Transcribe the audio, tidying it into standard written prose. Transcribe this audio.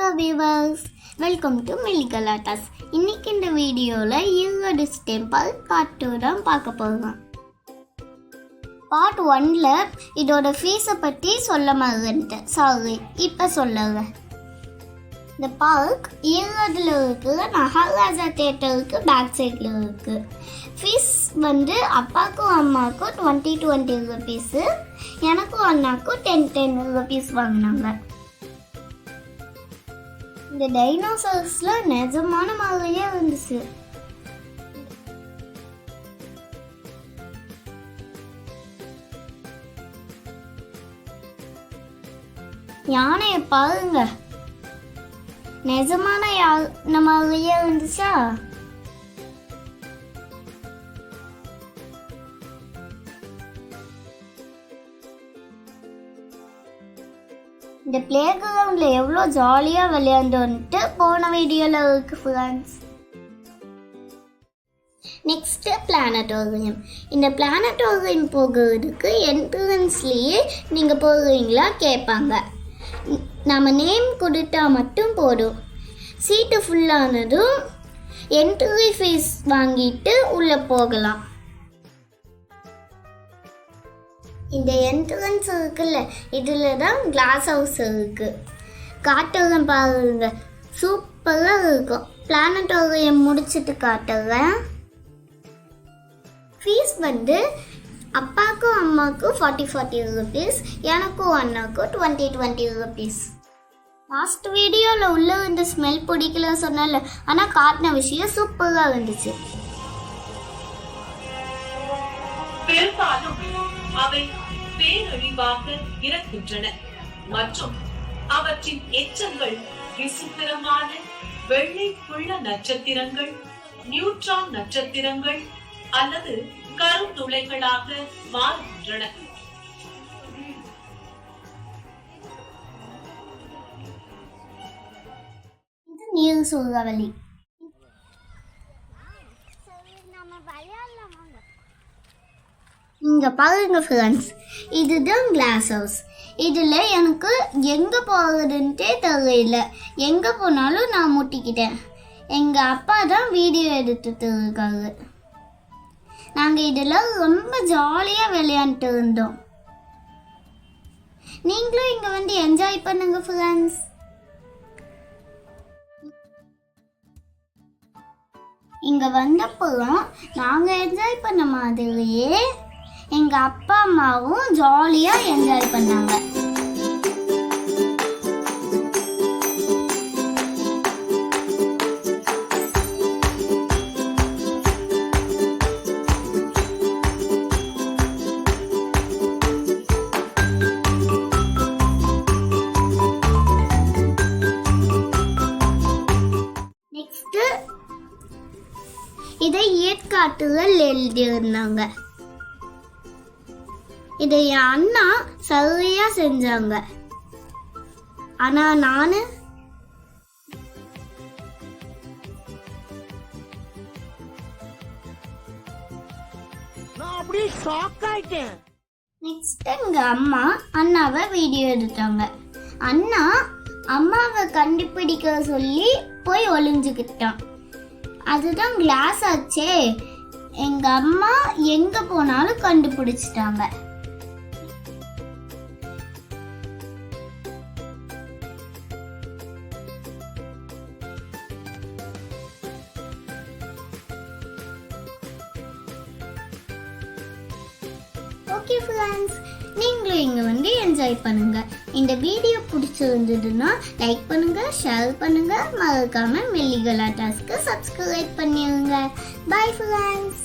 Hello viewers, welcome to மெல்லிகலாட்டாஸ். இன்னைக்கு இந்த வீடியோவில் ஈரோடிஸ் டெம்பிள் பார்ட் 2 தான் பார்க்க போகிறோம். பார்ட் 1ல் இதோட ஃபீஸை பற்றி சொல்ல மறந்துட்டேன், சாரி, இப்போ சொல்லுங்க. இந்த பார்க் ஈரோடில் இருக்குது, மகாராஜா தியேட்டருக்கு பேக் சைடில் இருக்குது. ஃபீஸ் அப்பாவுக்கும் அம்மாவுக்கும் 20 ருபீஸு, எனக்கும் அண்ணாக்கும் 10 ருபீஸ் வாங்கினாங்க. இந்த டைனோசர்ஸ்ல நிஜமான மாதிரியே இருந்துச்சு. யானைய பாருங்க, நிஜமான யானை மாதிரியே இருந்துச்சா? இந்த பிளே கிரவுண்ட்ல எவ்வளோ ஜாலியாக விளையாண்டோன்ட்டு போன வீடியோவில் இருக்கு ஃப்ரெண்ட்ஸ். Next planetarium. இந்த பிளானட்டோரியம் போகிறதுக்கு என்ட்ரன்ஸ்லேயே நீங்கள் போகிறீங்களா கேட்பாங்க. நம்ம நேம் கொடுத்தா மட்டும் போதும். சீட்டு ஃபுல்லானதும் என்ட்ரி ஃபீஸ் வாங்கிட்டு உள்ளே போகலாம். இந்த என்ட்ரன்ஸ் இருக்குல்ல, இதில் தான் கிளாஸ் ஹவுஸ் இருக்குது. காட்டுறேன் பாருங்க, சூப்பராக இருக்கும். பிளானட்டோரியம் முடிச்சுட்டு காட்டுறேன். ஃபீஸ் அப்பாவுக்கும் அம்மாவுக்கும் 40 ருபீஸ், எனக்கும் அண்ணாவுக்கும் 20 ருபீஸ். லாஸ்ட் வீடியோவில் உள்ள இந்த ஸ்மெல் பிடிக்கல சொன்னால, ஆனால் காட்டின விஷயம் சூப்பராக இருந்துச்சு. அவை பேரழிவாக இறக்கின்றன மற்றும் அவற்றின் எச்சங்கள் விசித்திரமான வெள்ளை புள்ள நட்சத்திரங்கள், நியூட்ரான் நட்சத்திரங்கள் அல்லது கருந்துளைகளாக மாறுகின்றன. நீர் சூறாவளி. இங்கே பாருங்க ஃப்ரெண்ட்ஸ், இதுதான் கிளாஸ் ஹவுஸ். இதில் எனக்கு எங்கே போகிறதுன்ட்டே தெரியல. எங்கே போனாலும் நான் முட்டிக்கிட்டேன். எங்கள் அப்பா தான் வீடியோ எடுத்துட்டு இருக்காரு. நாங்கள் இதில் ரொம்ப ஜாலியாக விளையாண்டுட்டு இருந்தோம். நீங்களும் இங்கே என்ஜாய் பண்ணுங்க ஃப்ரெண்ட்ஸ். இங்கே வந்தப்பறம் நாங்கள் என்ஜாய் பண்ண மாதிரியே எங்கள் அப்பா அம்மாவும் ஜாலியாக என்ஜாய் பண்ணாங்க. நெக்ஸ்ட்டு இதை ஏற்காட்டுகள் எழுதியிருந்தாங்க. இதை என் அண்ணா சரியா செஞ்சாங்க. ஆனா நானு அப்படியே ஷாக் ஆயிட்டேன். நெக்ஸ்ட் எங்க அம்மா அண்ணாவை வீடியோ எடுத்தாங்க. அண்ணா அம்மாவை கண்டுபிடிக்க சொல்லி போய் ஒளிஞ்சுக்கிட்டான். அதுதான் கிளாஸ் ஆச்சே. எங்க அம்மா எங்க போனாலும் கண்டுபிடிச்சிட்டாங்க. ஓகே ஃப்ரெண்ட்ஸ், நீங்களும் இங்கே என்ஜாய் பண்ணுங்க. இந்த வீடியோ பிடிச்சிருந்ததுன்னா லைக் பண்ணுங்க, ஷேர் பண்ணுங்க, மறக்காம மெல்லிகலாட்டாஸ்க்கு சப்ஸ்கிரைப் பண்ணிடுங்க. Bye friends.